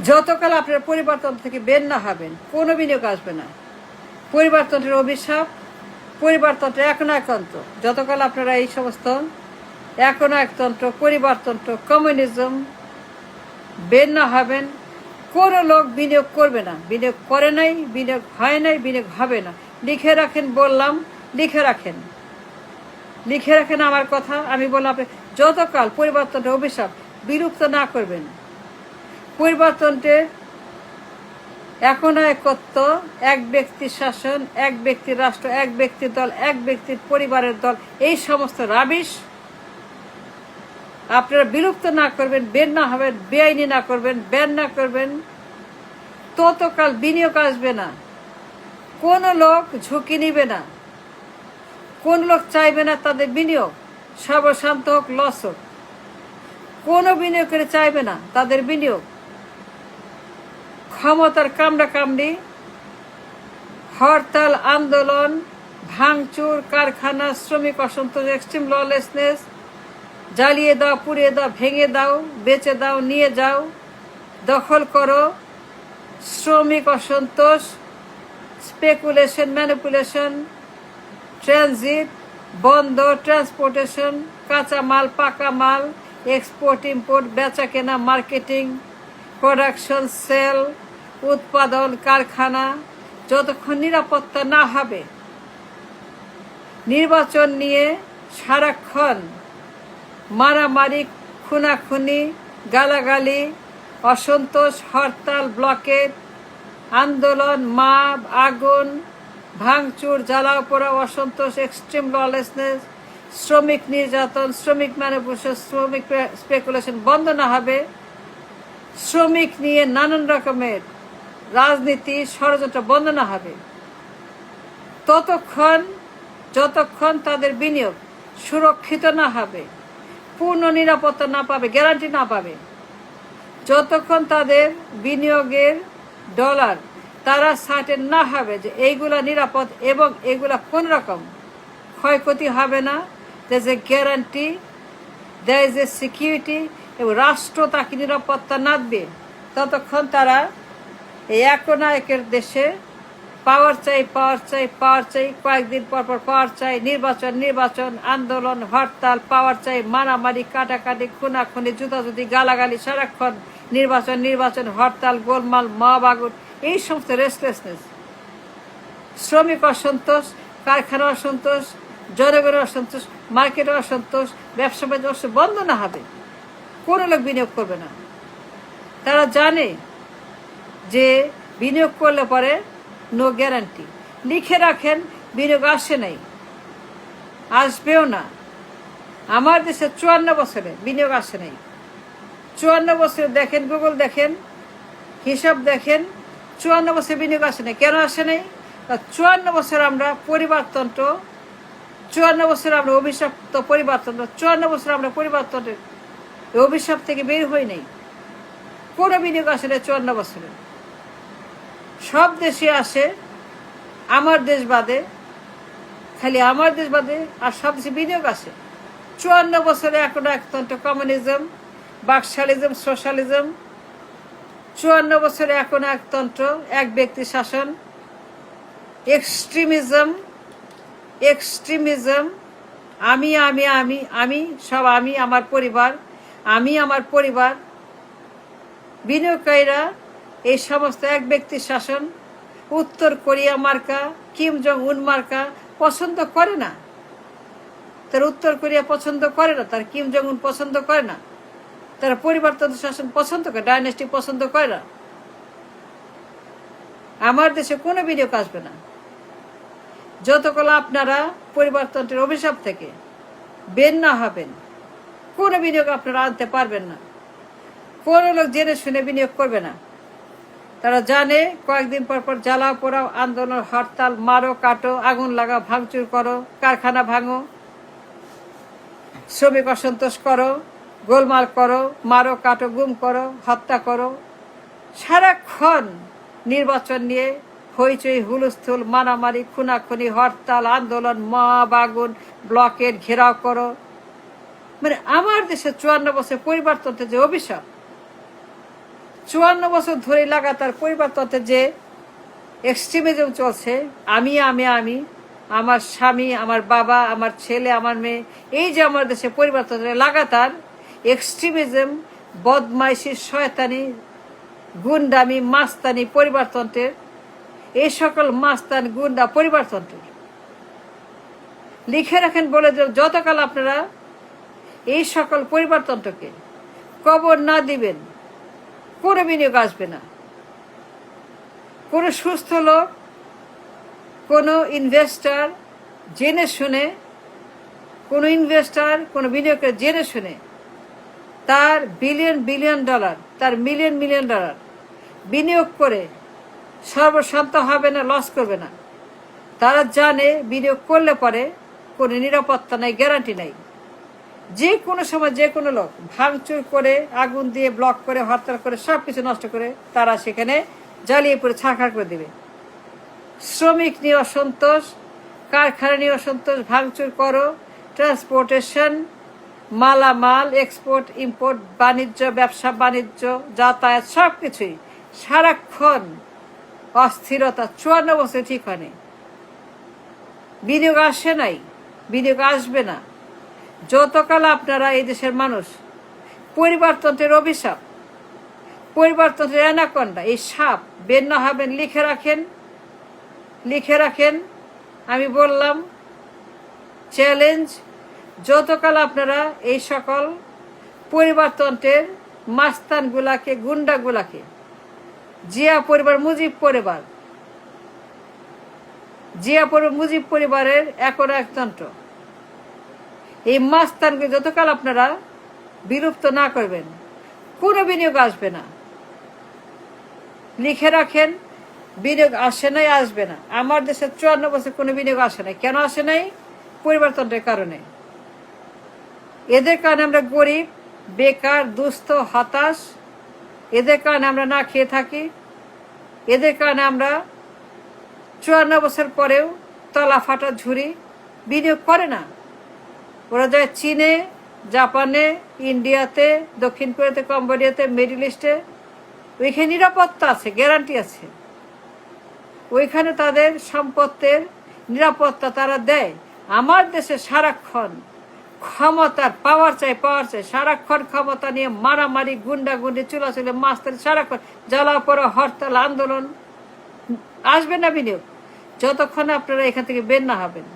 যতকাল আপনার পরিবারতন্ত্র থেকে বের না হবেন কোনো বিনিয়োগ আসবে না। পরিবারতন্ত্রের অভিশাপ, পরিবারতন্ত্র একনায়কতন্ত্র, যতকাল আপনারা এই সমস্ত একনায়কতন্ত্র, পরিবারতন্ত্র, কমিউনিজম বের না হবেন, কোনো লোক বিনিয়োগ করবে না। বিনিয়োগ করে নাই, বিনিয়োগ হয় নাই, বিনিয়োগ হবে না। লিখে রাখেন, বললাম, লিখে রাখেন, লিখে রাখেন আমার কথা। আমি বললাম আপনি যতকাল পরিবারতন্ত্রের অভিশাপ বিলুপ্ত না করবেন, পরিবারতন্ত্রের একনায়কত্ব, এক ব্যক্তির শাসন, এক ব্যক্তির রাষ্ট্র, এক ব্যক্তির দল, এক ব্যক্তির পরিবারের দল, এই সমস্ত রাবিশ আপনারা বিলুপ্ত না করবেন, বের না হবেন, বেআইনি না করবেন, ব্যান না করবেন, ততকাল বিনিয়োগ আসবে না। কোনো লোক ঝুঁকি নিবে না, কোন লোক চাইবে না তাদের বিনিয়োগ সর্বশান্ত হোক, লস হোক। কোনো বিনিয়োগকারী চাইবে না তাদের বিনিয়োগ ক্ষমতার কামড়াকামড়ি, হরতাল, আন্দোলন, ভাঙচুর, কারখানা, শ্রমিক অসন্তোষ, এক্সট্রিম ললেসনেস, জ্বালিয়ে দাও, পুড়িয়ে দাও, ভেঙে দাও, বেচে দাও, নিয়ে যাও, দখল করো, শ্রমিক অসন্তোষ, স্পেকুলেশন, ম্যানিপুলেশন, ট্রানজিট বন্ধ, ট্রান্সপোর্টেশন, কাঁচা মাল, পাকা মাল, এক্সপোর্ট ইম্পোর্ট, বেচা কেনা, মার্কেটিং, প্রোডাকশন, সেল, উৎপাদন, কারখানা, যতক্ষণ নিরাপত্তা না হবে, নির্বাচন নিয়ে সারাক্ষণ মারামারি, খুনাখুনি, গালাগালি, অসন্তোষ, হরতাল, ব্লকেট, আন্দোলন, মাপ, আগুন, ভাঙচুর, জ্বালাও পোড়া, অসন্তোষ, এক্সট্রিম ললেসনেস, শ্রমিক নির্যাতন, শ্রমিক ম্যানিপুলেশন, শ্রমিক স্পেকুলেশন বন্ধ না হবে, শ্রমিক নিয়ে নানান রকমের রাজনীতি, ষড়যন্ত্র বন্ধ না হবে, যতক্ষণ তাদের বিনিয়োগ সুরক্ষিত না হবে, পূর্ণ নিরাপত্তা না পাবে, গ্যারান্টি না পাবে, যতক্ষণ তাদের বিনিয়োগের ডলার তারা সার্টেন না হবে যে এইগুলা নিরাপদ এবং এগুলা কোন রকম ক্ষয়ক্ষতি হবে না, there is a guarantee, there is a security, এবং রাষ্ট্র তাকে নিরাপত্তা না দেবে, ততক্ষণ তারা এই একনায়কের দেশে পাওয়ার চাই, পাওয়ার চাই, পাওয়ার চাই, কয়েকদিন পর পর পাওয়ার চাই, নির্বাচন, আন্দোলন, হরতাল, পাওয়ার চাই, মারামারি, কাটাকাটি, খুনাখুনি, জুতাজুতি, গালাগালি, সারাক্ষণ নির্বাচন, হরতাল, গোলমাল, মব, আগুন, এই সমস্ত রেস্টলেসনেস, শ্রমিক অসন্তোষ, কারখানা অসন্তোষ, জনগণের অসন্তোষ, মার্কেটের অসন্তোষ, ব্যবসা বাণিজ্য বন্ধ না হবে, কোনো লোক বিনিয়োগ করবে না। তারা জানে যে বিনিয়োগ করলে পরে নো গ্যারান্টি। লিখে রাখেন, বিনিয়োগ আসে নাই, আসবেও না। আমার দেশে 54 বছরে বিনিয়োগ আসে নাই। 54 বছরে দেখেন, গুগল দেখেন, হিসাব দেখেন, 54 বছরে বিনিয়োগ আসে নাই। কেন আসে নাই? 54 বছর আমরা পরিবারতন্ত্র, 54 বছর আমরা অভিশপ্ত পরিবারতন্ত্র, 54 বছর আমরা পরিবারতন্ত্রের অভিশাপ থেকে বের হই নাই। কোনো বিনিয়োগ আসে নাই 54 বছরে। সব দেশে আসে, আমার দেশ বাদে, খালি আমার দেশ বাদে, আর সব দেশে বিনিয়োগ আসে। 54 বছরে একনায়কতন্ত্র, কমিউনিজম, বাকশালিজম, সোশ্যালিজম, 54 বছরে একনায়কতন্ত্র, এক ব্যক্তি শাসন, এক্সট্রিমিজম, আমি সব, আমি আমার পরিবার, বিনিয়োগকারীরা এই সমস্ত এক ব্যক্তির শাসন, উত্তর কোরিয়া মার্কা, কিম জং উন মার্কা পছন্দ করে না। তার উত্তর কোরিয়া পছন্দ করে না, তার কিম জং উন পছন্দ করে না, তারা পরিবারতন্ত্র শাসন পছন্দ করে, ডাইনেস্টি পছন্দ করে না। আমার দেশে কোনো বিনিয়োগ আসবে না যতক্ষণ আপনারা পরিবারতন্ত্রের অভিশাপ থেকে বের না হবেন। কোনো বিনিয়োগ আপনারা আনতে পারবেন না। কোনো লোক জেনে শুনে বিনিয়োগ করবে না। তারা জানে কয়েকদিন পর পর জ্বালাও পোড়াও, আন্দোলন, হরতাল, মারো, কাটো, আগুন লাগাও, ভাঙচুর করো, কারখানা ভাঙো, শ্রমিক অসন্তোষ করো, গোলমাল করো, মারো, কাটো, গুম করো, হত্যা করো, সারাক্ষণ নির্বাচন নিয়ে হইচই, হুলস্থুল, মারামারি, খুনাখুনি, হরতাল, আন্দোলন, মব, আগুন, ব্লকেট, ঘেরাও করো। মানে আমার দেশে 54 বছর পরিবারতন্ত্রের যে অভিশাপ, 54 বছর ধরে লাগাতার পরিবারতন্ত্রের যে এক্সট্রিমিজম চলছে, আমি আমি আমি, আমার স্বামী, আমার বাবা, আমার ছেলে, আমার মেয়ে, এই যে আমার দেশে পরিবারতন্ত্রে লাগাতার এক্সট্রিমিজম, বদমাইশি, শয়তানি, গুন্ডামি, মাস্তানি পরিবারতন্ত্রের, এই সকল মাস্তান গুন্ডা পরিবারতন্ত্রের লিখে রাখেন, বলে দিল যতকাল আপনারা এই সকল পরিবারতন্ত্রকে কবর না দিবেন, কোনো বিনিয়োগ আসবে না। কোনো সুস্থ লোক, কোনো ইনভেস্টার জেনে শুনে, কোনো ইনভেস্টার, কোনো বিনিয়োগের জেনে শুনে তার বিলিয়ন বিলিয়ন ডলার, তার মিলিয়ন মিলিয়ন ডলার বিনিয়োগ করে সর্বশান্ত হবে না, লস করবে না। তারা জানে বিনিয়োগ করলে পরে কোনো নিরাপত্তা নাই, গ্যারান্টি নাই। যে কোনো সময় যে কোনো লোক ভাঙচুর করে, আগুন দিয়ে ব্লক করে, হরতাল করে, সব কিছু নষ্ট করে তারা সেখানে জ্বালিয়ে পড়ে ছাড়খাড় করে দেবে। শ্রমিক নিয়ে অসন্তোষ, কারখানা নিয়ে অসন্তোষ, ভাঙচুর করো, ট্রান্সপোর্টেশন, মালামাল, এক্সপোর্ট ইম্পোর্ট, বাণিজ্য, ব্যবসা বাণিজ্য, যাতায়াত, সব কিছুই সারাক্ষণ অস্থিরতা। 54 বছর ঠিক হয়নি, বিনিয়োগ আসে নাই, বিনিয়োগ আসবে না যতকাল আপনারা এই দেশের মানুষ পরিবারতন্ত্রের অভিশাপ, পরিবারতন্ত্রের অ্যানাকন্ডা, এই সাপ বের না হবেন। লিখে রাখেন, লিখে রাখেন। আমি বললাম চ্যালেঞ্জ, যতকাল আপনারা এই সকল পরিবারতন্ত্রের মাস্তানগুলাকে, গুন্ডাগুলাকে, জিয়া পরিবার, মুজিব পরিবার, জিয়া পরিবার, মুজিব পরিবারের একতন্ত্র, এই মাস্তানগুলো যতকাল আপনারা বিলুপ্ত না করবেন, কোনো বিনিয়োগ আসবে না। লিখে রাখেন, বিনিয়োগ আসে নাই, আসবে না। আমার দেশে 54 বছর কোনো বিনিয়োগ আসে নাই। কেন আসে নাই? পরিবারতন্ত্রের কারণে। এদের কারণে আমরা গরিব, বেকার, দুস্থ, হতাশ। এদের কারণে আমরা না খেয়ে থাকি। এদের কারণে আমরা 54 বছর পরেও তলা ফাটা ঝুড়ি। বিনিয়োগ করে না। ওরা যায় চীনে, জাপানে, ইন্ডিয়াতে, দক্ষিণ কোরিয়াতে, কম্বোডিয়াতে, মিডল ইস্টে। ওইখানে নিরাপত্তা আছে, গ্যারান্টি আছে। ওইখানে তাদের সম্পত্তির নিরাপত্তা তারা দেয়। আমার দেশে সারাক্ষণ ক্ষমতার পাওয়ার চাই, পাওয়ার চাই, সারাক্ষণ ক্ষমতা নিয়ে মারামারি, গুন্ডাগুন্ডি, চুলাচুলি, মাস্তানি, সারাক্ষণ জ্বালা পড়া, হরতাল, আন্দোলন। আসবে না বিনিয়োগ যতক্ষণ আপনারা এখান থেকে বের না হবেন।